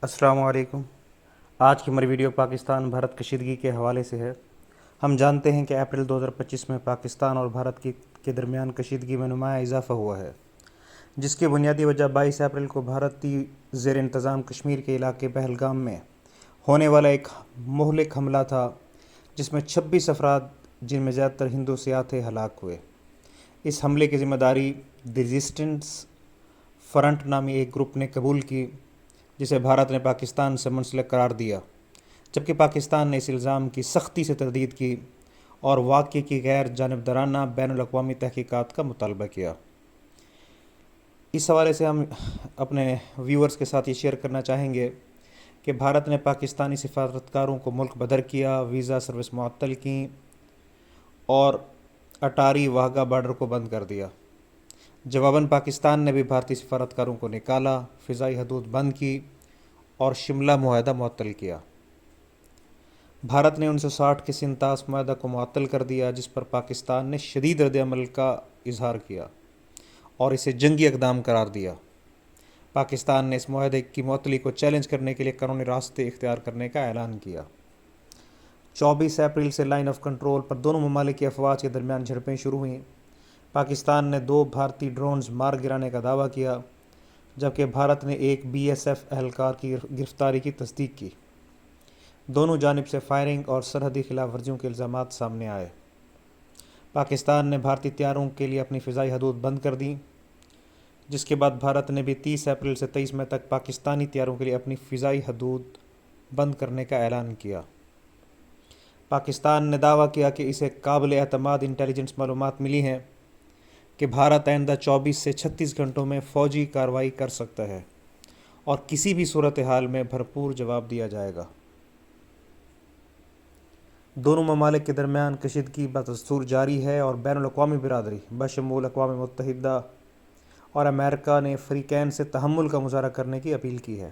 السلام علیکم۔ آج کی ہماری ویڈیو پاکستان بھارت کشیدگی کے حوالے سے ہے۔ ہم جانتے ہیں کہ اپریل 2025 میں پاکستان اور بھارت کے درمیان کشیدگی میں نمایاں اضافہ ہوا ہے، جس کی بنیادی وجہ 22 اپریل کو بھارتی زیر انتظام کشمیر کے علاقے پہلگام میں ہونے والا ایک مہلک حملہ تھا، جس میں 26 افراد، جن میں زیادہ تر ہندو سیاح تھے، ہلاک ہوئے۔ اس حملے کی ذمہ داری دی ریزسٹنس فرنٹ نامی ایک گروپ نے قبول کی، جسے بھارت نے پاکستان سے منسلک قرار دیا، جبکہ پاکستان نے اس الزام کی سختی سے تردید کی اور واقعے کی غیر جانبدارانہ بین الاقوامی تحقیقات کا مطالبہ کیا۔ اس حوالے سے ہم اپنے ویورز کے ساتھ یہ شیئر کرنا چاہیں گے کہ بھارت نے پاکستانی سفارتکاروں کو ملک بدر کیا، ویزا سروس معطل کیں اور اٹاری واہگہ بارڈر کو بند کر دیا۔ جواباً پاکستان نے بھی بھارتی سفارتکاروں کو نکالا، فضائی حدود بند کی اور شملہ معاہدہ معطل کیا۔ بھارت نے 1960 کے سنتاس معاہدہ کو معطل کر دیا، جس پر پاکستان نے شدید رد عمل کا اظہار کیا اور اسے جنگی اقدام قرار دیا۔ پاکستان نے اس معاہدے کی معطلی کو چیلنج کرنے کے لیے قانونی راستے اختیار کرنے کا اعلان کیا۔ 24 اپریل سے لائن آف کنٹرول پر دونوں ممالک کی افواج کے درمیان جھڑپیں شروع ہوئیں۔ پاکستان نے 2 بھارتی ڈرونز مار گرانے کا دعویٰ کیا، جبکہ بھارت نے ایک BSF اہلکار کی گرفتاری کی تصدیق کی۔ دونوں جانب سے فائرنگ اور سرحدی خلاف ورزیوں کے الزامات سامنے آئے۔ پاکستان نے بھارتی طیاروں کے لیے اپنی فضائی حدود بند کر دیں، جس کے بعد بھارت نے بھی 30 اپریل سے 23 مئی تک پاکستانی طیاروں کے لیے اپنی فضائی حدود بند کرنے کا اعلان کیا۔ پاکستان نے دعویٰ کیا کہ اسے قابل اعتماد انٹیلیجنس معلومات ملی ہیں کہ بھارت آئندہ 24 سے 36 گھنٹوں میں فوجی کارروائی کر سکتا ہے اور کسی بھی صورتحال میں بھرپور جواب دیا جائے گا۔ دونوں ممالک کے درمیان کشیدگی بدستور جاری ہے اور بین الاقوامی برادری بشمول اقوام متحدہ اور امریکہ نے فریقین سے تحمل کا مظاہرہ کرنے کی اپیل کی ہے۔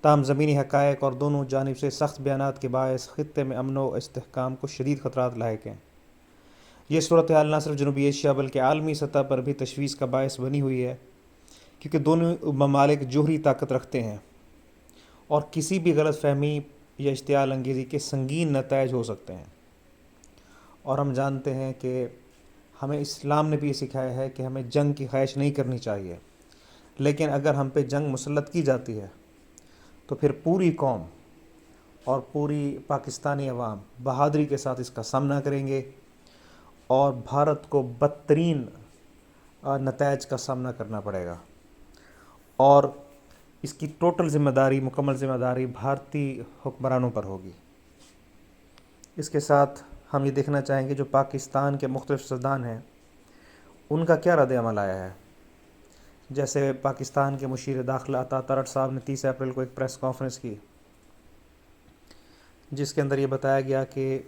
تاہم زمینی حقائق اور دونوں جانب سے سخت بیانات کے باعث خطے میں امن و استحکام کو شدید خطرات لاحق ہیں۔ یہ صورتحال نہ صرف جنوبی ایشیا بلکہ عالمی سطح پر بھی تشویش کا باعث بنی ہوئی ہے، کیونکہ دونوں ممالک جوہری طاقت رکھتے ہیں اور کسی بھی غلط فہمی یا اشتعال انگیزی کے سنگین نتائج ہو سکتے ہیں۔ اور ہم جانتے ہیں کہ ہمیں اسلام نے بھی یہ سکھایا ہے کہ ہمیں جنگ کی خواہش نہیں کرنی چاہیے، لیکن اگر ہم پہ جنگ مسلط کی جاتی ہے تو پھر پوری قوم اور پوری پاکستانی عوام بہادری کے ساتھ اس کا سامنا کریں گے اور بھارت کو بدترین نتائج کا سامنا کرنا پڑے گا، اور اس کی ٹوٹل ذمہ داری، مکمل ذمہ داری بھارتی حکمرانوں پر ہوگی۔ اس کے ساتھ ہم یہ دیکھنا چاہیں گے جو پاکستان کے مختلف سیاستدان ہیں ان کا کیا رد عمل آیا ہے۔ جیسے پاکستان کے مشیر داخلہ عطا ترٹ صاحب نے 30 اپریل کو ایک پریس کانفرنس کی، جس کے اندر یہ بتایا گیا کہ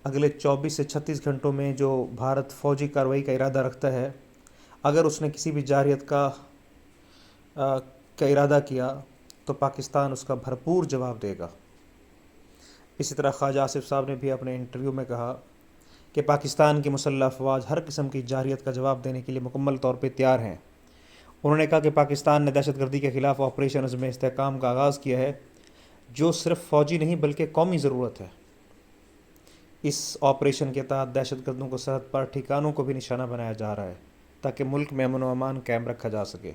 اگلے 24 سے 36 گھنٹوں میں جو بھارت فوجی کارروائی کا ارادہ رکھتا ہے، اگر اس نے کسی بھی جارحیت کا ارادہ کیا تو پاکستان اس کا بھرپور جواب دے گا۔ اسی طرح خواجہ آصف صاحب نے بھی اپنے انٹرویو میں کہا کہ پاکستان کی مسلح افواج ہر قسم کی جارحیت کا جواب دینے کے لیے مکمل طور پہ تیار ہیں۔ انہوں نے کہا کہ پاکستان نے دہشت گردی کے خلاف آپریشن عزم استحکام کا آغاز کیا ہے، جو صرف فوجی نہیں بلکہ قومی ضرورت ہے۔ اس آپریشن کے تحت دہشت گردوں کو سرحد پر ٹھکانوں کو بھی نشانہ بنایا جا رہا ہے تاکہ ملک میں امن و امان قائم رکھا جا سکے۔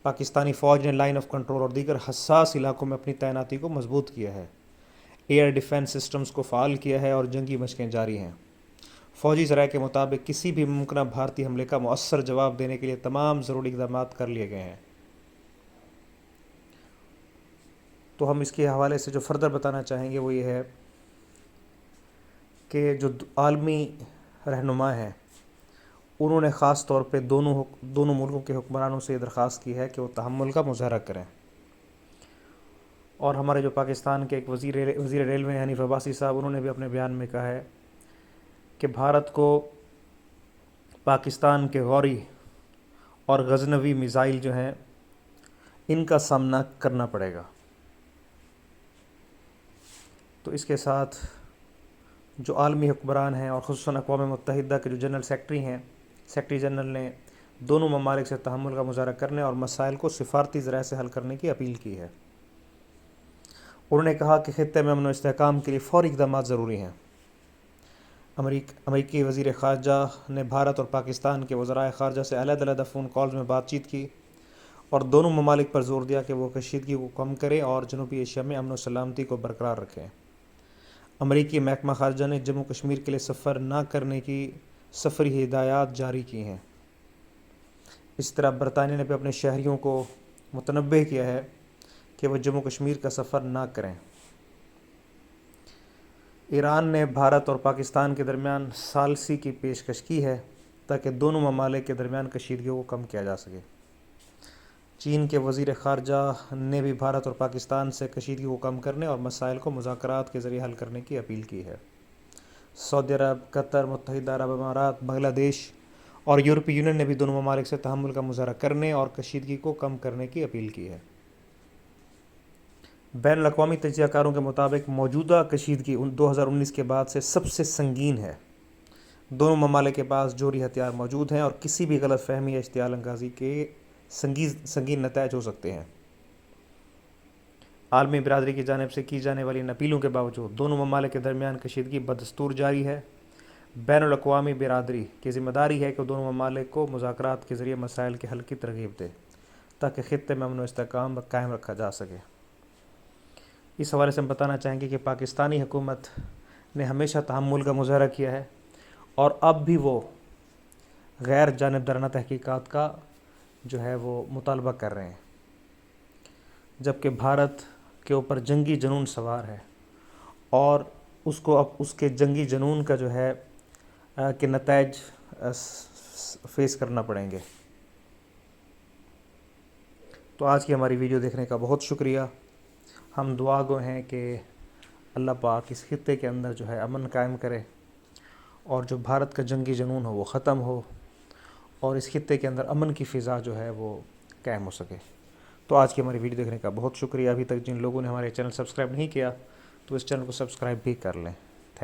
پاکستانی فوج نے لائن آف کنٹرول اور دیگر حساس علاقوں میں اپنی تعیناتی کو مضبوط کیا ہے، ایئر ڈیفنس سسٹمز کو فعال کیا ہے اور جنگی مشقیں جاری ہیں۔ فوجی ذرائع کے مطابق کسی بھی ممکنہ بھارتی حملے کا مؤثر جواب دینے کے لیے تمام ضروری اقدامات کر لیے گئے ہیں۔ تو ہم اس کے حوالے سے جو فردر بتانا چاہیں گے وہ یہ ہے کہ جو عالمی رہنما ہیں انہوں نے خاص طور پہ دونوں ملکوں کے حکمرانوں سے یہ درخواست کی ہے کہ وہ تحمل کا مظاہرہ کریں۔ اور ہمارے جو پاکستان کے ایک وزیر ریلوے ہیں حنیف عباسی صاحب، انہوں نے بھی اپنے بیان میں کہا ہے کہ بھارت کو پاکستان کے غوری اور غزنوی میزائل جو ہیں ان کا سامنا کرنا پڑے گا۔ تو اس کے ساتھ جو عالمی حکمران ہیں اور خصوصاً اقوام متحدہ کے جو جنرل سیکرٹری ہیں، سیکرٹری جنرل نے دونوں ممالک سے تحمل کا مظاہرہ کرنے اور مسائل کو سفارتی ذرائع سے حل کرنے کی اپیل کی ہے۔ انہوں نے کہا کہ خطے میں امن و استحکام کے لیے فوری اقدامات ضروری ہیں۔ امریکی وزیر خارجہ نے بھارت اور پاکستان کے وزرائے خارجہ سے علیحدہ فون کالز میں بات چیت کی اور دونوں ممالک پر زور دیا کہ وہ کشیدگی کو کم کریں اور جنوبی ایشیا میں امن و سلامتی کو برقرار رکھیں۔ امریکی محکمہ خارجہ نے جموں کشمیر کے لیے سفر نہ کرنے کی سفری ہدایات جاری کی ہیں۔ اس طرح برطانیہ نے بھی اپنے شہریوں کو متنبہ کیا ہے کہ وہ جموں کشمیر کا سفر نہ کریں۔ ایران نے بھارت اور پاکستان کے درمیان ثالثی کی پیشکش کی ہے تاکہ دونوں ممالک کے درمیان کشیدگیوں کو کم کیا جا سکے۔ چین کے وزیر خارجہ نے بھی بھارت اور پاکستان سے کشیدگی کو کم کرنے اور مسائل کو مذاکرات کے ذریعے حل کرنے کی اپیل کی ہے۔ سعودی عرب، قطر، متحدہ عرب امارات، بنگلہ دیش اور یورپی یونین نے بھی دونوں ممالک سے تحمل کا مظاہرہ کرنے اور کشیدگی کو کم کرنے کی اپیل کی ہے۔ بین الاقوامی تجزیہ کاروں کے مطابق موجودہ کشیدگی 2019 کے بعد سے سب سے سنگین ہے۔ دونوں ممالک کے پاس جوہری ہتھیار موجود ہیں اور کسی بھی غلط فہمی یا اشتعال انگیزی کے سنگین نتائج ہو سکتے ہیں۔ عالمی برادری کی جانب سے کی جانے والی ان اپیلوں کے باوجود دونوں ممالک کے درمیان کشیدگی بدستور جاری ہے۔ بین الاقوامی برادری کی ذمہ داری ہے کہ دونوں ممالک کو مذاکرات کے ذریعے مسائل کے حل کی ترغیب دے تاکہ خطے میں امن و استحکام قائم رکھا جا سکے۔ اس حوالے سے ہم بتانا چاہیں گے کہ پاکستانی حکومت نے ہمیشہ تحمل کا مظاہرہ کیا ہے اور اب بھی وہ غیر جانبدارانہ تحقیقات کا وہ مطالبہ کر رہے ہیں، جبکہ بھارت کے اوپر جنگی جنون سوار ہے اور اس کو اب اس کے جنگی جنون کا کہ نتائج فیس کرنا پڑیں گے۔ تو آج کی ہماری ویڈیو دیکھنے کا بہت شکریہ۔ ہم دعا گو ہیں کہ اللہ پاک اس خطے کے اندر امن قائم کرے اور جو بھارت کا جنگی جنون ہو وہ ختم ہو اور اس خطے کے اندر امن کی فضا وہ قائم ہو سکے۔ تو آج کی ہماری ویڈیو دیکھنے کا بہت شکریہ۔ ابھی تک جن لوگوں نے ہمارے چینل سبسکرائب نہیں کیا تو اس چینل کو سبسکرائب بھی کر لیں۔